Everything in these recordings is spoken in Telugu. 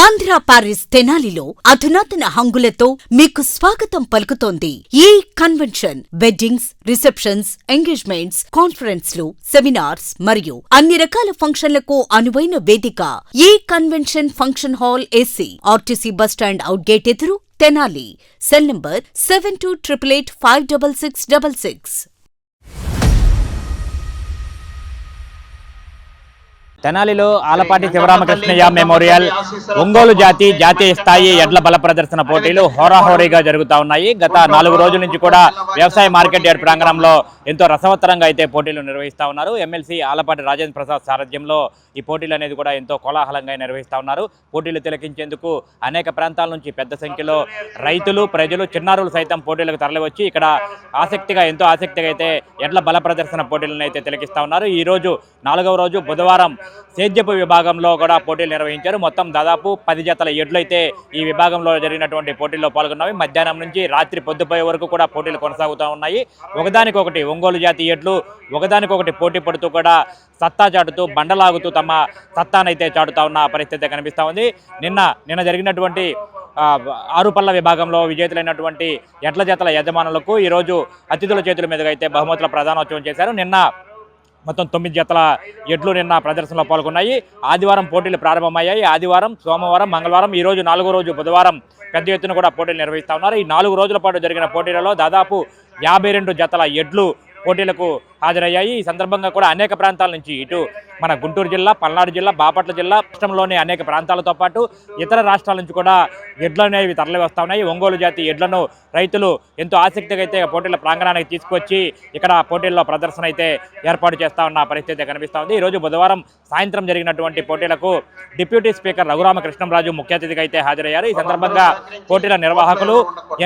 ఆంధ్ర పారిస్ తెనాలిలో అధునాతన హంగులతో మీకు స్వాగతం పలుకుతోంది ఈ కన్వెన్షన్. వెడ్డింగ్స్, రిసెప్షన్స్, ఎంగేజ్మెంట్స్, కాన్ఫరెన్స్లు, సెమినార్స్ మరియు అన్ని రకాల ఫంక్షన్లకు అనువైన వేదిక. ఈ convention function hall AC, RTC bus stand out gate ఎదురు, తెనాలి. Cell number 7288856666. తెనాలిలో ఆలపాటి శివరామకృష్ణయ్య మెమోరియల్ ఒంగోలు జాతీయ స్థాయి ఎడ్ల బల ప్రదర్శన పోటీలు హోరాహోరీగా జరుగుతూ ఉన్నాయి. గత 4 రోజుల నుంచి కూడా వ్యవసాయ మార్కెట్ యార్డ్ ప్రాంగణంలో ఎంతో రసవత్తరంగా అయితే పోటీలు నిర్వహిస్తూ ఉన్నారు. ఎమ్మెల్సీ ఆలపాటి రాజేంద్ర ప్రసాద్ సారథ్యంలో ఈ పోటీలు అనేది కూడా ఎంతో కోలాహలంగా నిర్వహిస్తూ ఉన్నారు. పోటీలు తిలకించేందుకు అనేక ప్రాంతాల నుంచి పెద్ద సంఖ్యలో రైతులు, ప్రజలు, చిన్నారులు సైతం పోటీలకు తరలివచ్చి ఇక్కడ ఎంతో ఆసక్తిగా అయితే ఎడ్ల బల ప్రదర్శన పోటీలను అయితే తిలకిస్తూ ఉన్నారు. ఈ రోజు 4వ రోజు బుధవారం సేద్యపు విభాగంలో కూడా పోటీలు నిర్వహించారు. మొత్తం దాదాపు 10 జతల ఎడ్లు అయితే ఈ విభాగంలో జరిగినటువంటి పోటీల్లో పాల్గొన్నవి. మధ్యాహ్నం నుంచి రాత్రి పొద్దుపోయే వరకు కూడా పోటీలు కొనసాగుతూ ఉన్నాయి. ఒకదానికొకటి ఒంగోలు జాతి ఎడ్లు ఒకదానికొకటి పోటీ పడుతూ కూడా సత్తా చాటుతూ బండలాగుతూ తమ సత్తానైతే చాటుతా ఉన్న పరిస్థితి కనిపిస్తూ ఉంది. నిన్న జరిగినటువంటి 6 పళ్ళ విభాగంలో విజేతలైనటువంటి ఎడ్ల జతల యజమానులకు ఈరోజు అతిథుల చేతుల మీదుగా అయితే బహుమతుల ప్రదానోత్సవం చేశారు. నిన్న మొత్తం 9 జతల ఎడ్లు నిన్న ప్రదర్శనలో పాల్గొన్నాయి. ఆదివారం పోటీలు ప్రారంభమయ్యాయి. ఆదివారం, సోమవారం, మంగళవారం, ఈరోజు 4వ రోజు బుధవారం పెద్ద ఎత్తున కూడా పోటీలు నిర్వహిస్తూ ఉన్నారు. ఈ 4 రోజుల పాటు జరిగిన పోటీలలో దాదాపు 52 జతల ఎడ్లు పోటీలకు హాజరయ్యాయి. ఈ సందర్భంగా కూడా అనేక ప్రాంతాల నుంచి ఇటు మన గుంటూరు జిల్లా, పల్నాడు జిల్లా, బాపట్ల జిల్లా, రాష్ట్రంలోని అనేక ప్రాంతాలతో పాటు ఇతర రాష్ట్రాల నుంచి కూడా ఎడ్లు అనేవి తరలి వస్తూ ఉన్నాయి. ఒంగోలు జాతి ఎడ్లను రైతులు ఎంతో ఆసక్తిగా అయితే పోటీల ప్రాంగణానికి తీసుకొచ్చి ఇక్కడ పోటీల్లో ప్రదర్శన అయితే ఏర్పాటు చేస్తూ ఉన్న పరిస్థితి కనిపిస్తూ ఉంది. ఈరోజు బుధవారం సాయంత్రం జరిగినటువంటి పోటీలకు డిప్యూటీ స్పీకర్ రఘురామకృష్ణంరాజు ముఖ్య అతిథిగా అయితే హాజరయ్యారు. ఈ సందర్భంగా పోటీల నిర్వాహకులు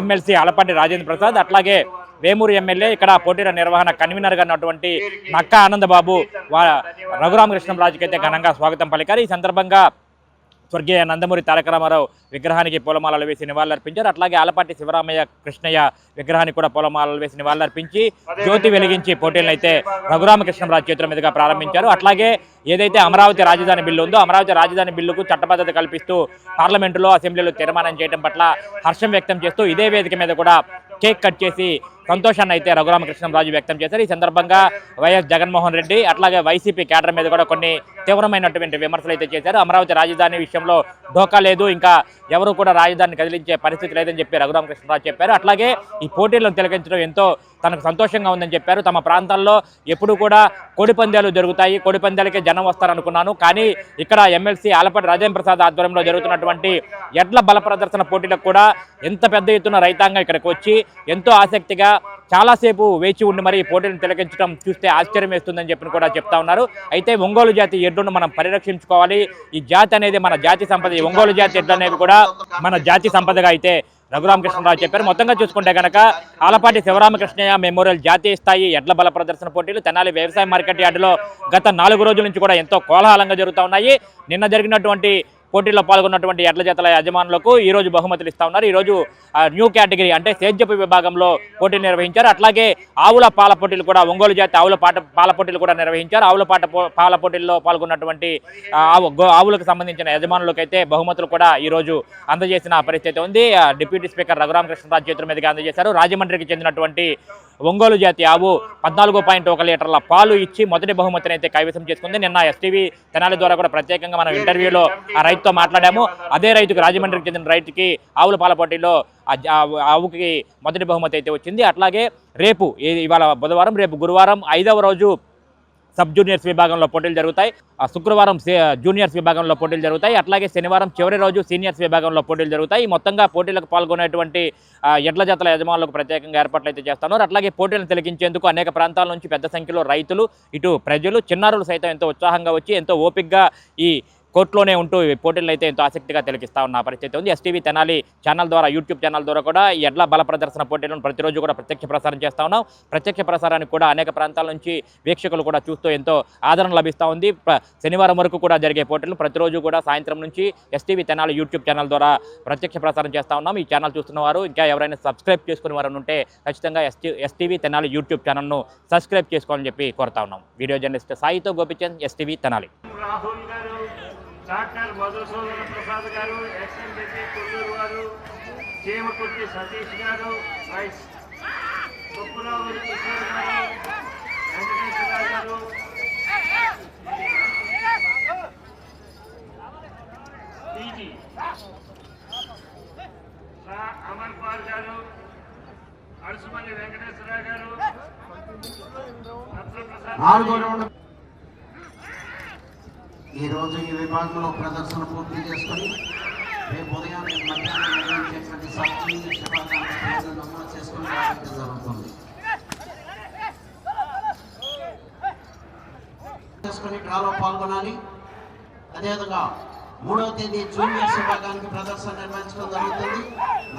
ఎమ్మెల్సీ ఆలపాటి రాజేంద్ర ప్రసాద్, అట్లాగే వేమూరు ఎమ్మెల్యే, ఇక్కడ పోటీల నిర్వహణ కన్వీనర్గా ఉన్నటువంటి నక్కా ఆనందబాబు రఘురామకృష్ణంరాజుకి అయితే ఘనంగా స్వాగతం పలికారు. ఈ సందర్భంగా స్వర్గీయ నందమూరి తారక రామారావు విగ్రహానికి పూలమాలలు వేసి నివాళులర్పించారు. అట్లాగే ఆలపాటి కృష్ణయ్య విగ్రహానికి కూడా పూలమాలలు వేసి నివాళులర్పించి జ్యోతి వెలిగించి పోటీలను అయితే రఘురామకృష్ణంరాజు చేతుల మీదుగా ప్రారంభించారు. అట్లాగే ఏదైతే అమరావతి రాజధాని బిల్లు ఉందో అమరావతి రాజధాని బిల్లుకు చట్టబద్ధత కల్పిస్తూ పార్లమెంటులో, అసెంబ్లీలో తీర్మానం చేయడం పట్ల హర్షం వ్యక్తం చేస్తూ ఇదే వేదిక మీద కూడా కేక్ కట్ చేసి సంతోషాన్ని అయితే రఘురామకృష్ణంరాజు వ్యక్తం చేశారు. ఈ సందర్భంగా వైఎస్ జగన్మోహన్ రెడ్డి అట్లాగే వైసీపీ కేడర్ మీద కూడా కొన్ని తీవ్రమైనటువంటి విమర్శలు అయితే చేశారు. అమరావతి రాజధాని విషయంలో ఢోకా లేదు, ఇంకా ఎవరు కూడా రాజధానిని కదిలించే పరిస్థితి లేదని చెప్పి రఘురామకృష్ణంరాజు చెప్పారు. అట్లాగే ఈ పోటీలను తిలకించడం ఎంతో తనకు సంతోషంగా ఉందని చెప్పారు. తమ ప్రాంతాల్లో ఎప్పుడు కూడా కోడిపందాలు జరుగుతాయి, కోడిపందాలకే జనం వస్తారనుకున్నాను, కానీ ఇక్కడ ఎమ్మెల్సీ ఆలపాటి రాజేంద్ర ప్రసాద్ ఆధ్వర్యంలో జరుగుతున్నటువంటి ఎడ్ల బల ప్రదర్శన పోటీలకు కూడా ఎంత పెద్ద ఎత్తున రైతాంగం ఇక్కడికి వచ్చి ఎంతో ఆసక్తిగా చాలాసేపు వేచి ఉండి మరి పోటీలను తిలకించడం చూస్తే ఆశ్చర్యం వేస్తుందని చెప్పి కూడా చెప్తా ఉన్నారు. అయితే ఒంగోలు జాతి ఎడ్లను మనం పరిరక్షించుకోవాలి. ఈ జాతి అనేది మన జాతి సంపద. ఈ ఒంగోలు జాతి ఎడ్లు అనేవి కూడా మన జాతి సంపదగా అయితే రఘురామకృష్ణరాజు చెప్పారు. మొత్తంగా చూసుకుంటే కనుక ఆలపాటి శివరామకృష్ణయ్య మెమోరియల్ జాతీయ స్థాయి ఎడ్ల బల ప్రదర్శన పోటీలు తెనాలి వ్యవసాయ మార్కెట్ యార్డులో గత 4 రోజుల నుంచి కూడా ఎంతో కోలాహలంగా జరుగుతూ ఉన్నాయి. నిన్న జరిగినటువంటి పోటీల్లో పాల్గొన్నటువంటి ఎడ్ల జతల యజమానులకు ఈరోజు బహుమతులు ఇస్తా ఉన్నారు. ఈరోజు న్యూ కేటగిరీ అంటే సేద్యపు విభాగంలో పోటీలు నిర్వహించారు. అట్లాగే ఆవుల పాల పోటీలు కూడా, ఒంగోలు జాతి ఆవుల పాల పోటీలు కూడా నిర్వహించారు. ఆవుల పాల పోటీల్లో పాల్గొన్నటువంటి ఆవులకు సంబంధించిన యజమానులకు అయితే బహుమతులు కూడా ఈరోజు అందజేసిన పరిస్థితి ఉంది. డిప్యూటీ స్పీకర్ రఘురామకృష్ణరాజు చేతుల మీదుగా అందజేశారు. రాజమండ్రికి చెందినటువంటి ఒంగోలు జాతి ఆవు 14.1 లీటర్ల పాలు ఇచ్చి మొదటి బహుమతిని అయితే కైవసం చేసుకుంది. నిన్న ఎస్టీవీ తెనాలి ద్వారా కూడా ప్రత్యేకంగా మనం ఇంటర్వ్యూలో ఆ రైతుతో మాట్లాడాము. అదే రైతుకు, రాజమండ్రికి చెందిన రైతుకి ఆవుల పాల పోటీలో ఆవుకి మొదటి బహుమతి అయితే వచ్చింది. అట్లాగే రేపు ఇవాళ బుధవారం, రేపు గురువారం 5వ రోజు సబ్ జూనియర్స్ విభాగంలో పోటీలు జరుగుతాయి. శుక్రవారం జూనియర్స్ విభాగంలో పోటీలు జరుగుతాయి. అట్లాగే శనివారం చివరి రోజు సీనియర్స్ విభాగంలో పోటీలు జరుగుతాయి. మొత్తంగా పోటీలకు పాల్గొనేటువంటి ఎడ్ల జతల యజమానులకు ప్రత్యేకంగా ఏర్పాట్లు అయితే చేస్తున్నారు. అట్లాగే పోటీలను తిలకించేందుకు అనేక ప్రాంతాల నుంచి పెద్ద సంఖ్యలో రైతులు, ఇటు ప్రజలు, చిన్నారులు సైతం ఎంతో ఉత్సాహంగా వచ్చి ఎంతో ఓపికగా ఈ కోర్టులోనే ఉంటూ పోటీలను అయితే ఎంతో ఆసక్తిగా తిలకిస్తా ఉన్న పరిస్థితి ఉంది. ఎస్టీవీ తెనాలి ఛానల్ ద్వారా, యూట్యూబ్ ఛానల్ ద్వారా కూడా ఈ ఎడ్ల బల ప్రదర్శన పోటీలను ప్రతిరోజు కూడా ప్రత్యక్ష ప్రసారం చేస్తూ ఉన్నాం. ప్రత్యక్ష ప్రసారానికి కూడా అనేక ప్రాంతాల నుంచి వీక్షకులు కూడా చూస్తూ ఎంతో ఆదరణ లభిస్తూ ఉంది. శనివారం వరకు కూడా జరిగే పోటీలను ప్రతిరోజు కూడా సాయంత్రం నుంచి ఎస్టీవీ తెనాలి యూట్యూబ్ ఛానల్ ద్వారా ప్రత్యక్ష ప్రసారం చేస్తూ ఉన్నాం. ఈ ఛానల్ చూస్తున్న వారు ఇంకా ఎవరైనా సబ్స్క్రైబ్ చేసుకునే వారు ఉంటే ఖచ్చితంగా ఎస్టీవీ తెనాలి యూట్యూబ్ ఛానల్ను సబ్స్క్రైబ్ చేసుకోవాలని చెప్పి కోరుతా ఉన్నాం. వీడియో జర్నలిస్ట్ సాయితో Gopichand, STV Tenali. Doctor Madhusudana Prasad garu, ex MP Kolluru గారు, చీమకుర్తి సతీష్ గారు, వైస్ కొప్పురావు కిషోర్ గారు, వెంకటేశ్వర గారు, పీజీ అమర్ పాల్ గారు, అరుసుమల్లి వెంకటేశ్వర గారు, ఈరోజు ఈ విభాగంలో ప్రదర్శన పూర్తి చేసుకొని రేపు ఉదయాన్నే మధ్యాహ్నం నిర్వహించేటువంటి సబ్జీ శివాలయాన్ని నమోదు చేసుకొని రావడం జరుగుతుంది. చేసుకొని డ్రాలో పాల్గొనాలి. అదేవిధంగా 3వ తేదీ జూనియర్స్ విభాగానికి ప్రదర్శన నిర్వహించడం జరుగుతుంది.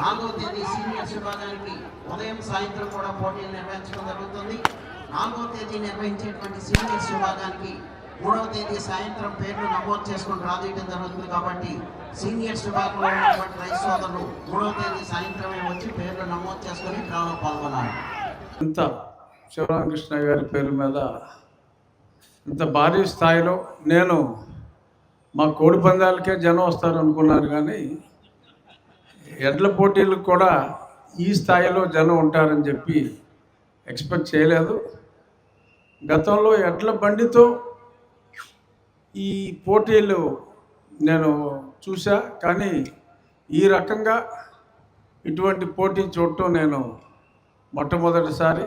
4వ తేదీ సీనియర్స్ విభాగానికి ఉదయం సాయంత్రం కూడా పోటీలు నిర్వహించడం జరుగుతుంది. 4వ తేదీ నిర్వహించేటువంటి సీనియర్స్ విభాగానికి 3వ తేదీ సాయంత్రం పేర్లు నమోదు చేసుకుని రాజేయడం జరుగుతుంది. కాబట్టి సీనియర్స్ విభాగంలో ఉన్నటువంటి రైతు సోదరులు 3వ తేదీ సాయంత్రమే వచ్చి పేర్లు నమోదు చేసుకొని డ్రాలో పాల్గొనాలి. ఇంత శివరామకృష్ణ గారి పేరు మీద ఇంత భారీ స్థాయిలో నేను మా కోడి పందాలకే జనం వస్తారు అనుకున్నాను, కానీ ఎడ్ల పోటీలకు కూడా ఈ స్థాయిలో జనం ఉంటారని చెప్పి ఎక్స్పెక్ట్ చేయలేదు. గతంలో ఎడ్ల బండితో ఈ పోటీలు నేను చూసా, కానీ ఈ రకంగా ఇటువంటి పోటీ చూడటం నేను మొట్టమొదటిసారి.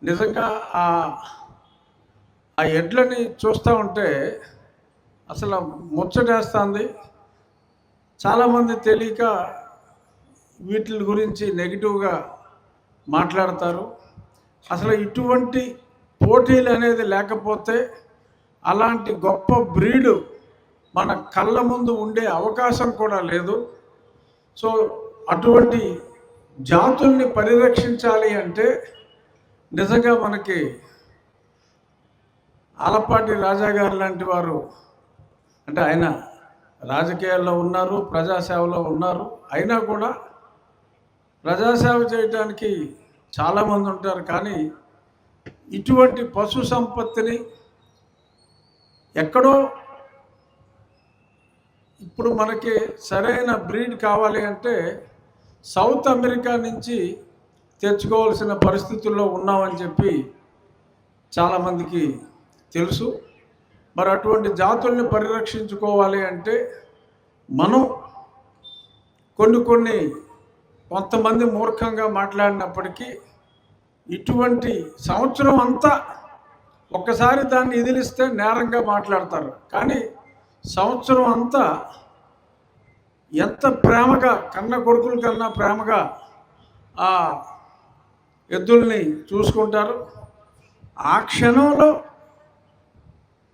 నిజంగా ఆ ఎడ్లని చూస్తూ ఉంటే అసలు ముచ్చటేస్తుంది. చాలామంది తెలియక వీటి గురించి నెగిటివ్గా మాట్లాడతారు. అసలు ఇటువంటి పోటీలు అనేది లేకపోతే అలాంటి గొప్ప బ్రీడు మన కళ్ళ ముందు ఉండే అవకాశం కూడా లేదు. సో అటువంటి జాతుల్ని పరిరక్షించాలి అంటే నిజంగా మనకి ఆలపాటి రాజా గారు లాంటి వారు, అంటే ఆయన రాజకీయాల్లో ఉన్నారు, ప్రజాసేవలో ఉన్నారు, అయినా కూడా ప్రజాసేవ చేయడానికి చాలామంది ఉంటారు. కానీ ఇటువంటి పశు సంపత్తిని ఎక్కడో ఇప్పుడు మనకి సరైన బ్రీడ్ కావాలి అంటే సౌత్ అమెరికా నుంచి తెచ్చుకోవాల్సిన పరిస్థితుల్లో ఉన్నామని చెప్పి చాలామందికి తెలుసు. మరి అటువంటి జాతుల్ని పరిరక్షించుకోవాలి అంటే మనం కొంతమంది మూర్ఖంగా మాట్లాడినప్పటికీ ఇటువంటి సంవత్సరం అంతా ఒక్కసారి దాన్ని ఎదిలిస్తే నేరంగా మాట్లాడతారు. కానీ సంవత్సరం అంతా ఎంత ప్రేమగా, కన్న కొడుకుల కన్నా ప్రేమగా ఆ ఎద్దుల్ని చూసుకుంటారు. ఆ క్షణంలో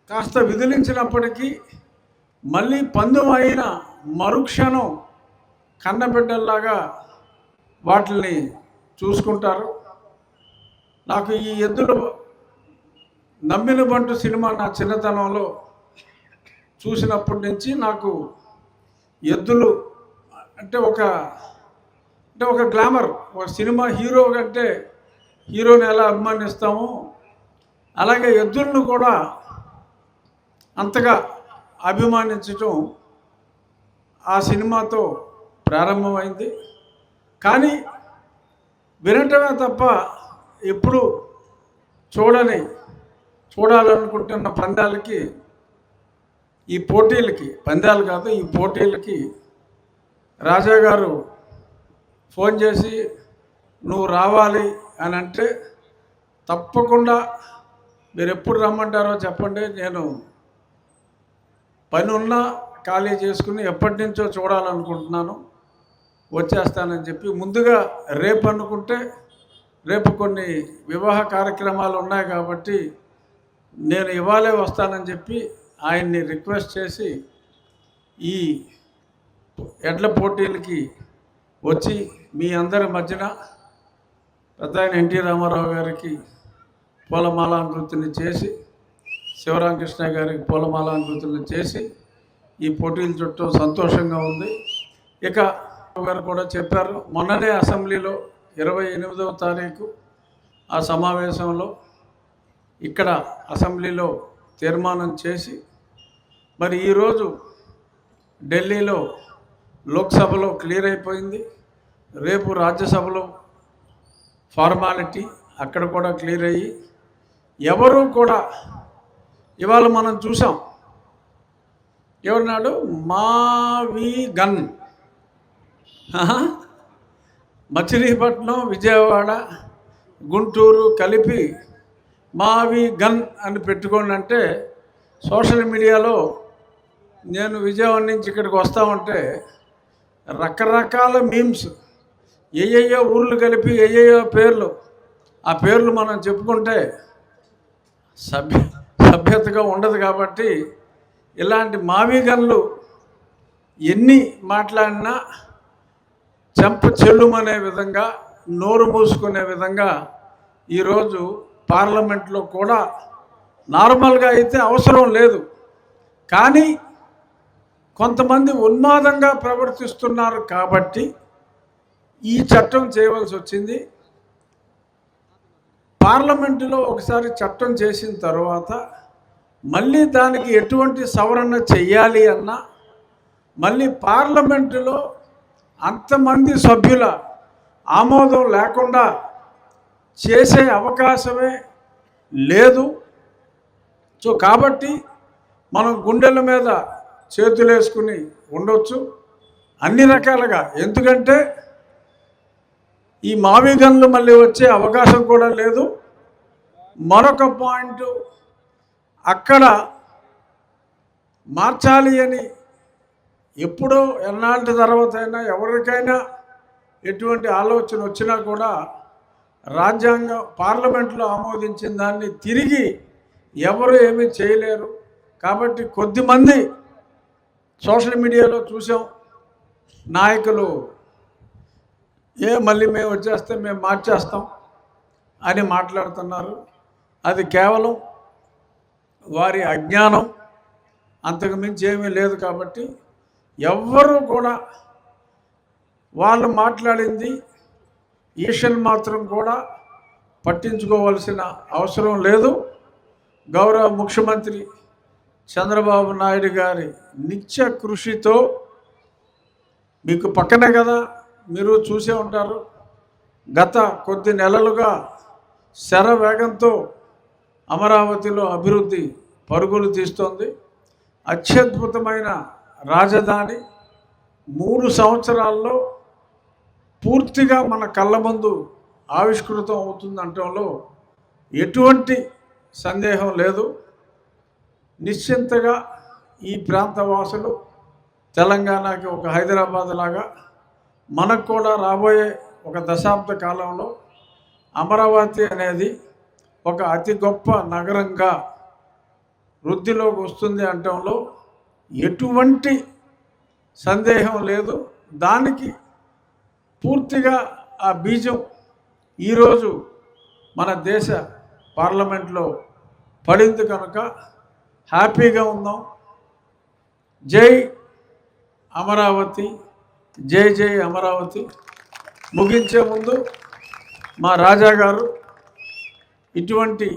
కాస్త విదిలించినప్పటికీ మళ్ళీ పందెం అయిన మరుక్షణం కన్నబిడ్డల్లాగా వాటిని చూసుకుంటారు. నాకు ఈ ఎద్దులు నమ్మిన బంటు సినిమా నా చిన్నతనంలో చూసినప్పటి నుంచి నాకు ఎద్దులు అంటే ఒక గ్లామర్. ఒక సినిమా హీరో కంటే హీరోని ఎలా అభిమానిస్తామో అలాగే ఎద్దులను కూడా అంతగా అభిమానించటం ఆ సినిమాతో ప్రారంభమైంది. కానీ వినటమే తప్ప ఎప్పుడు చూడాలనుకుంటున్న పందాలకి, ఈ పోటీలకి, పందాలు కాదు ఈ పోటీలకి రాజా గారు ఫోన్ చేసి నువ్వు రావాలి అని అంటే తప్పకుండా మీరు ఎప్పుడు రమ్మంటారో చెప్పండి, నేను పని ఉన్నా ఖాళీ చేసుకుని ఎప్పటి నుంచో చూడాలనుకుంటున్నాను, వచ్చేస్తానని చెప్పి ముందుగా రేపు అనుకుంటే రేపు కొన్ని వివాహ కార్యక్రమాలు ఉన్నాయి కాబట్టి నేను ఇవాళే వస్తానని చెప్పి ఆయన్ని రిక్వెస్ట్ చేసి ఈ ఎడ్ల పోటీలకి వచ్చి మీ అందరి మధ్యన పెద్ద ఆయన ఎన్టీ రామారావు గారికి పూలమాలాంకృతిని చేసి, శివరామకృష్ణ గారికి పూలమాలాంకృతిని చేసి ఈ పోటీలు చుట్టూ సంతోషంగా ఉంది. ఇక గారు కూడా చెప్పారు, మొన్ననే అసెంబ్లీలో 28వ తారీఖు ఆ సమావేశంలో ఇక్కడ అసెంబ్లీలో తీర్మానం చేసి మరి ఈరోజు ఢిల్లీలో లోక్సభలో క్లియర్ అయిపోయింది. రేపు రాజ్యసభలో ఫార్మాలిటీ, అక్కడ కూడా క్లియర్ అయ్యి ఎవరు కూడా ఇవాళ మనం చూసాం ఎవరున్నాడు మావి గన్ మచిలీపట్నం, విజయవాడ, గుంటూరు కలిపి మావి గన్ అని పెట్టుకోండి అంటే సోషల్ మీడియాలో నేను విజయవాడ నుంచి ఇక్కడికి వస్తూ ఉంటే రకరకాల మీమ్స్, ఏయో ఊర్లు కలిపి ఏయో పేర్లు, ఆ పేర్లు మనం చెప్పుకుంటే సభ్యతగా ఉండదు. కాబట్టి ఇలాంటి మావి గన్లు ఎన్ని మాట్లాడినా చెంప చెల్లుమనే విధంగా, నోరు మూసుకునే విధంగా ఈరోజు పార్లమెంట్లో కూడా నార్మల్గా అయితే అవసరం లేదు, కానీ కొంతమంది ఉన్మాదంగా ప్రవర్తిస్తున్నారు కాబట్టి ఈ చట్టం చేయవలసి వచ్చింది. పార్లమెంటులో ఒకసారి చట్టం చేసిన తర్వాత మళ్ళీ దానికి ఎటువంటి సవరణ చెయ్యాలి అన్నా మళ్ళీ పార్లమెంటులో అంతమంది సభ్యుల ఆమోదం లేకుండా చేసే అవకాశమే లేదు. సో కాబట్టి మనం గుండెల మీద చేతులు వేసుకుని ఉండొచ్చు అన్ని రకాలుగా. ఎందుకంటే ఈ మావి గన్లు మళ్ళీ వచ్చే అవకాశం కూడా లేదు. మరొక పాయింట్, అక్కడ మార్చాలి అని ఎప్పుడో ఎన్నాళ్ళ తర్వాత అయినా ఎవరికైనా ఎటువంటి ఆలోచన వచ్చినా కూడా రాజ్యాంగం పార్లమెంట్లో ఆమోదించిన దాన్ని తిరిగి ఎవరు ఏమీ చేయలేరు. కాబట్టి కొద్దిమంది సోషల్ మీడియాలో చూసాం, నాయకులు మళ్ళీ మేము వచ్చేస్తే మేము మార్చేస్తాం అని మాట్లాడుతున్నారు. అది కేవలం వారి అజ్ఞానం, అంతకు మించి ఏమీ లేదు. కాబట్టి ఎవ్వరూ కూడా వాళ్ళు మాట్లాడింది ఈషన్ మాత్రం కూడా పట్టించుకోవాల్సిన అవసరం లేదు. గౌరవ ముఖ్యమంత్రి చంద్రబాబు నాయుడు గారి నిత్య కృషితో, మీకు పక్కనే కదా మీరు చూసే ఉంటారు, గత కొద్ది నెలలుగా శరవేగంతో అమరావతిలో అభివృద్ధి పరుగులు తీస్తోంది. అత్యద్భుతమైన రాజధాని 3 సంవత్సరాల్లో పూర్తిగా మన కళ్ళ ముందు ఆవిష్కృతం అవుతుందంటంలో ఎటువంటి సందేహం లేదు. నిశ్చింతగా ఈ ప్రాంత వాసులు తెలంగాణకి ఒక హైదరాబాద్ లాగా మనకు కూడా రాబోయే ఒక దశాబ్ద కాలంలో అమరావతి అనేది ఒక అతి గొప్ప నగరంగా వృద్ధిలోకి వస్తుంది అంటంలో ఎటువంటి సందేహం లేదు. దానికి పూర్తిగా ఆ బీజం ఈరోజు మన దేశ పార్లమెంట్లో పడింది కనుక హ్యాపీగా ఉందాం. జై అమరావతి, జై జై అమరావతి. ముగించే ముందు మా రాజా గారు ఇటువంటి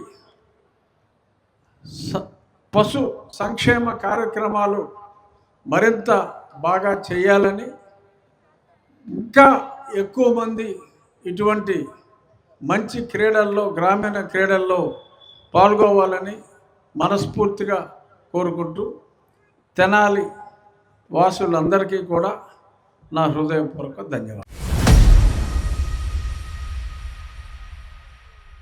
పశు సంక్షేమ కార్యక్రమాలు మరింత బాగా చేయాలని, ఇంకా ఎక్కువ మంది ఇటువంటి మంచి క్రీడల్లో, గ్రామీణ క్రీడల్లో పాల్గొవాలని మనస్ఫూర్తిగా కోరుకుంటూ తెనాలి వాసులందరికీ కూడా నా హృదయపూర్వక ధన్యవాదాలు.